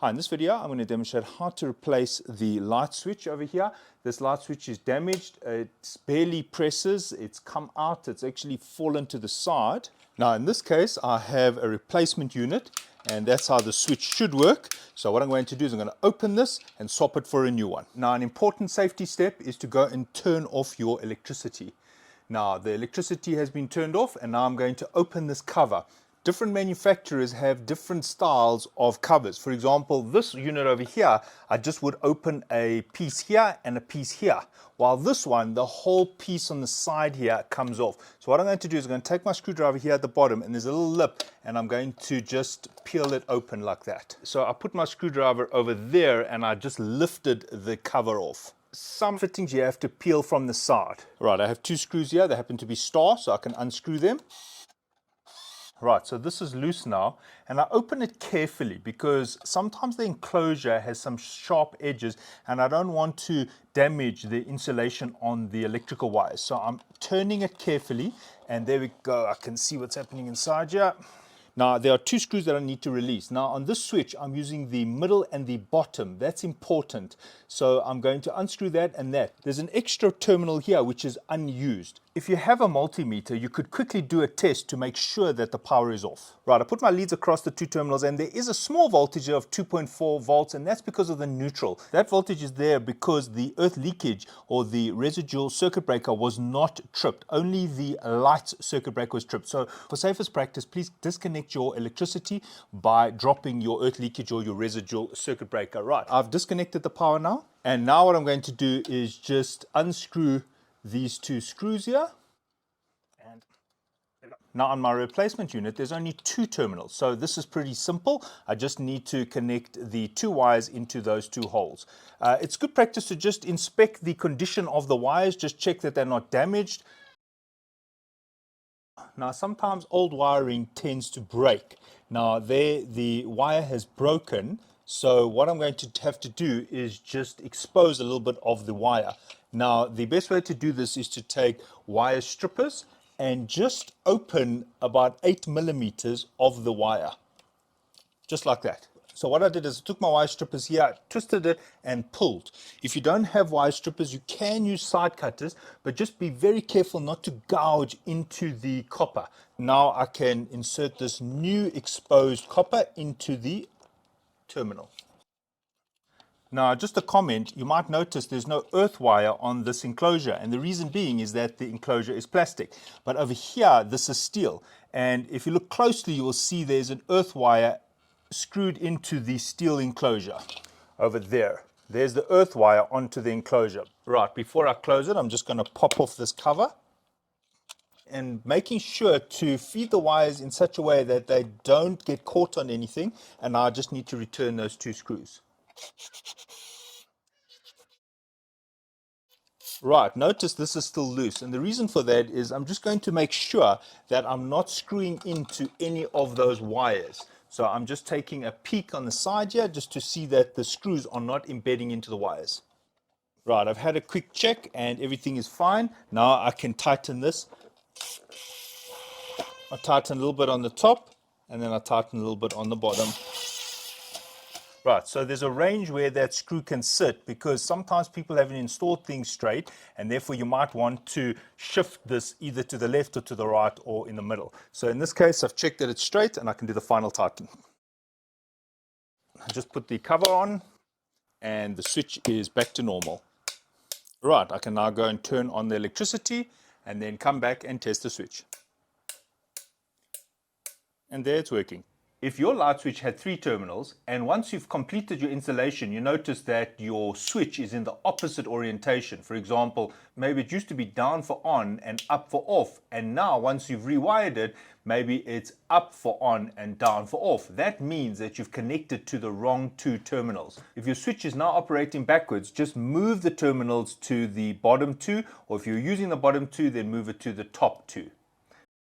Hi, in this video I'm going to demonstrate how to replace the light switch over here. This light switch is damaged, it barely presses, it's come out, it's actually fallen to the side. Now in this case I have a replacement unit and that's how the switch should work. So what I'm going to do is I'm going to open this and swap it for a new one. Now an important safety step is to go and turn off your electricity. Now the electricity has been turned off and now I'm going to open this cover. Different manufacturers have different styles of covers. For example, this unit over here, I just would open a piece here and a piece here. While this one, the whole piece on the side here comes off. So what I'm going to do is I'm going to take my screwdriver here at the bottom and there's a little lip and I'm going to just peel it open like that. So I put my screwdriver over there and I just lifted the cover off. Some fittings you have to peel from the side. Right, I have two screws here. They happen to be star, so I can unscrew them. Right, so this is loose now, and I open it carefully because sometimes the enclosure has some sharp edges and I don't want to damage the insulation on the electrical wires. So I'm turning it carefully and there we go. I can see what's happening inside here. Now there are two screws that I need to release. Now on this switch I'm using the middle and the bottom. That's important. So I'm going to unscrew that and that. There's an extra terminal here which is unused. If you have a multimeter, you could quickly do a test to make sure that the power is off. Right, I put my leads across the two terminals and there is a small voltage of 2.4 volts and that's because of the neutral. That voltage is there because the earth leakage or the residual circuit breaker was not tripped. Only the light circuit breaker was tripped. So for safest practice, please disconnect your electricity by dropping your earth leakage or your residual circuit breaker. Right, I've disconnected the power now. And now what I'm going to do is just unscrew these two screws here. And now on my replacement unit, there's only two terminals. So this is pretty simple. I just need to connect the two wires into those two holes. It's good practice to just inspect the condition of the wires, just check that they're not damaged. Now sometimes old wiring tends to break. Now there the wire has broken. So what I'm going to have to do is just expose a little bit of the wire. Now the best way to do this is to take wire strippers and just open about 8 millimeters of the wire. Just like that. So what I did is I took my wire strippers here, twisted it and pulled. If you don't have wire strippers, you can use side cutters, but just be very careful not to gouge into the copper. Now I can insert this new exposed copper into the terminal. Now just a comment, you might notice there's no earth wire on this enclosure and the reason being is that the enclosure is plastic, but over here this is steel, and if you look closely you will see there's an earth wire screwed into the steel enclosure over there. There's the earth wire onto the enclosure. Right, before I close it I'm just going to pop off this cover and making sure to feed the wires in such a way that they don't get caught on anything, and I just need to return those two screws. Right, notice this is still loose, and the reason for that is I'm just going to make sure that I'm not screwing into any of those wires. So I'm just taking a peek on the side here just to see that the screws are not embedding into the wires. Right, I've had a quick check and everything is fine. Now I can tighten this. I tighten a little bit on the top and then I tighten a little bit on the bottom. Right, so there's a range where that screw can sit because sometimes people haven't installed things straight and therefore you might want to shift this either to the left or to the right or in the middle. So in this case I've checked that it's straight and I can do the final tighten. I just put the cover on and the switch is back to normal. Right, I can now go and turn on the electricity and then come back and test the switch. And there it's working. If your light switch had 3 terminals and once you've completed your installation you notice that your switch is in the opposite orientation. For example, maybe it used to be down for on and up for off, and now once you've rewired it maybe it's up for on and down for off. That means that you've connected to the wrong 2 terminals. If your switch is now operating backwards, just move the terminals to the bottom 2, or if you're using the bottom 2 then move it to the top 2.